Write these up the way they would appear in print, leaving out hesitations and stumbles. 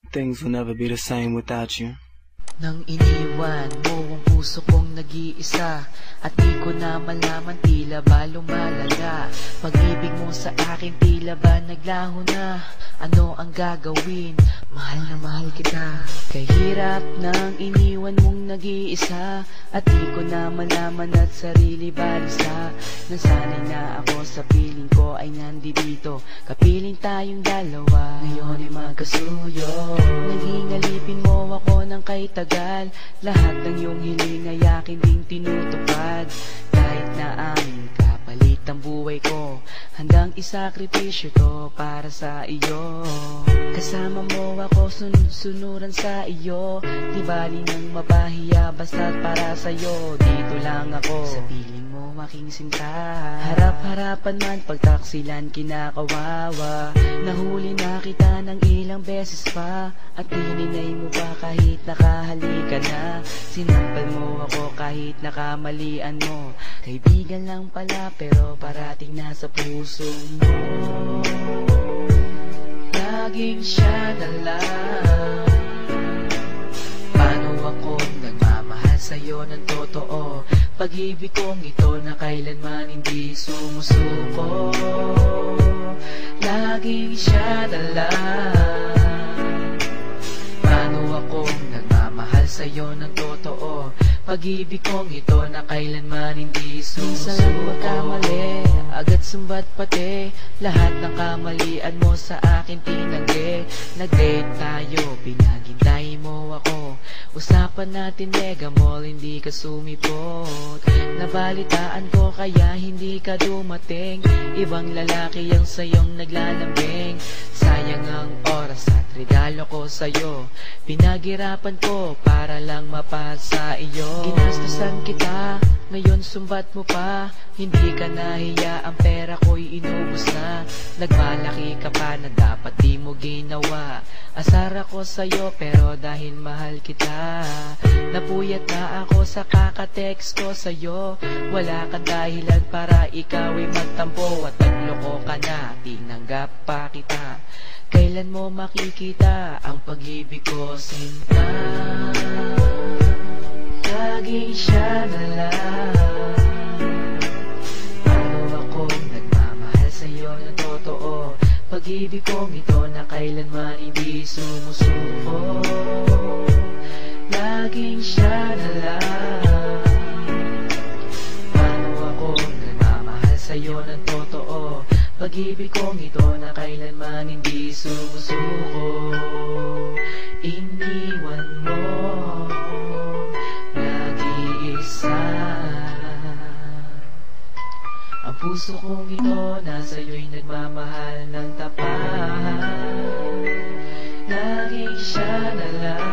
Things will never be the same without you. Nang iniwan mo ang puso kong nag-iisa, at di ko na malaman, tila ba lumalala. Pag-ibig mo sa akin, tila ba naglaho na? Ano ang gagawin? Mahal na mahal kita. Kahirap nang iniwan mong nag-iisa, at di ko na malaman at sarili balisa. Nasanay na ako sa piling ko ay nandito, kapiling tayong dalawa. Ngayon ay magkasuyo. Naging alipin mo ako ng kay tagal, lahat ng iyong hiling ay akin ding tinutupad. Kahit na aming kapalit ang buhay ko, handang isakripisyo to para sa iyo. Kasama mo ako, sunod-sunuran sa iyo, di bali nang mapahiya basta't para sa'yo. Dito lang ako sa piling mo aking sinta. Harap-harapan man pagtaksilan kinakawawa. Nahuli na kita ng ilang beses pa, at tininay mo pa kahit nakahalika na. Sinampal mo ako kahit nakamalian mo. Kaibigan lang pala pero parating nasa puso mo. Laging siya na lang. Paano akong nagmamahal sa'yo ng totoo? Pag-ibig kong ito na kailanman hindi sumusuko. Laging siya na lang. Paano akong nagmamahal sa'yo ng totoo? Pag-ibig kong ito na kailanman hindi sumusuko. Minsan lang magkamali, agad sumbat pati. Lahat ng kamalian mo sa akin tinanggi. Nag-date tayo, pinaghintay mo ako. Usapan natin mega mall, hindi ka sumipot. Nabalitaan ko kaya hindi ka dumating. Ibang lalaki ang sayong naglalambing. Sayang ang oras at regalo ko sa'yo. Pinaghirapan ko para lang mapasa iyo. Ginastusan kita, ngayon sumbat mo pa. Hindi ka nahiya, ang pera ko'y inubos na. Nagmalaki ka pa na dapat di mo ginawa. Asar ako sa'yo pero dahil mahal kita, napuyat na ako sa kakatext ko sa'yo. Wala kang dahilan para ikaw ay magtampo, at nagloko ka na, tinanggap pa kita. Kailan mo makikita ang pag-ibig ko, sinta? Laging siya na lang. Paano akong nagmamahal sa'yo ng totoo? Pag-ibig kong ito na kailanman hindi sumusuko. Laging siya na lang. Paano akong nagmamahal sa'yo ng totoo? Pag-ibig kong ito na kailanman hindi sumusuko. Iniwan mo nag-iisa. Ang puso kong ito na sa'yo'y nagmamahal ng tapat. Laging siya na lang.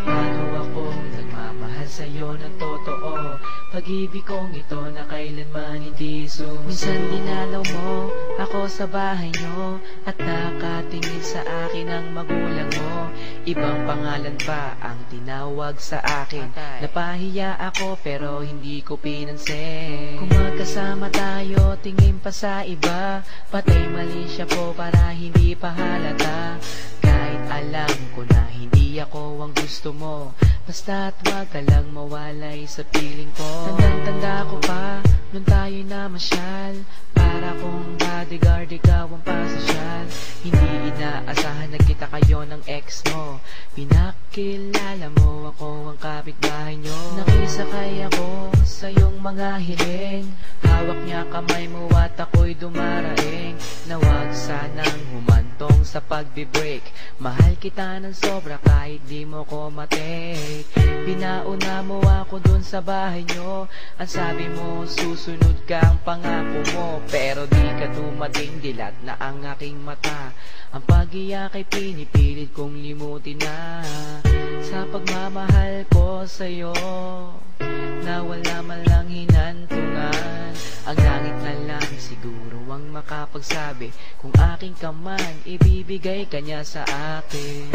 Paano akong nagmamahal sa'yo ng totoo? Pag-ibig kong ito na kailanman hindi sumusuko. Minsan dinalaw mo ako sa bahay nyo, at nakatingin sa akin ang magulang mo. Ibang pangalan pa ang tinawag sa akin. Napahiya ako pero hindi ko pinansin. Kung magkasama tayo, tingin pa sa iba. Patay mali siya po para hindi pa halata. Kahit alam ko na hindi ako ang gusto mo, basta't wag ka lang mawalay sa piling ko. Tandang-tanda ko pa, nung tayo'y namasyal, para kong bodyguard, ikaw ang pasosyal. Hindi inaasahan nagkita kayo ng ex mo. Pinakilala mo ako ang kapitbahay nyo. Nakisakay ako sa iyong mga hiling. Hawak niya kamay mo at ako'y dumaraing. Na wag sanang humantong sa pagbe-break. Mahal kita ng sobra kahit di mo ko matake. Pinauna mo ako dun sa bahay nyo. Ang sabi mo susunod ka ang pangako mo, pero di ka dumating, dilat na ang aking mata. Ang pag-iyak ay pinipilit kong limutin na. Sa pagmamahal ko sa'yo, na wala man lang hinantungan. Ang langit na lang siguro ang makapagsabi kung aking ka man, ibibigay ka niya sa akin.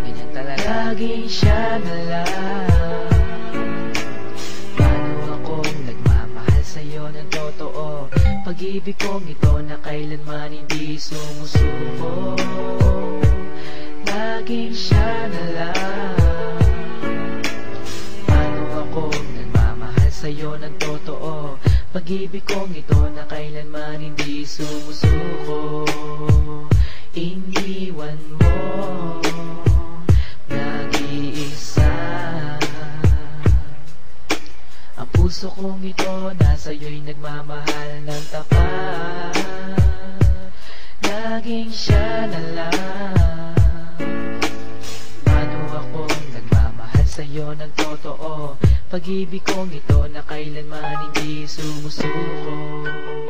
Ganyan talaga. Laging siya na lang. Paano akong nagmamahal sa'yo ng totoo? Pag Pag-ibig kong ito na kailanman hindi sumusuko, laging siya na lang. Paano ako nagmamahal sa'yo ng totoo? Pag-ibig kong ito na kailanman hindi sumusuko, iniwan mo nag-iisa. Ang puso kong ito nasa iyo'y nagmamahal ng tapat, laging siya na lang. Paano ako nagmamahal sa'yo ng totoo? Pag-ibig kong ito na kailanman hindi sumusuko.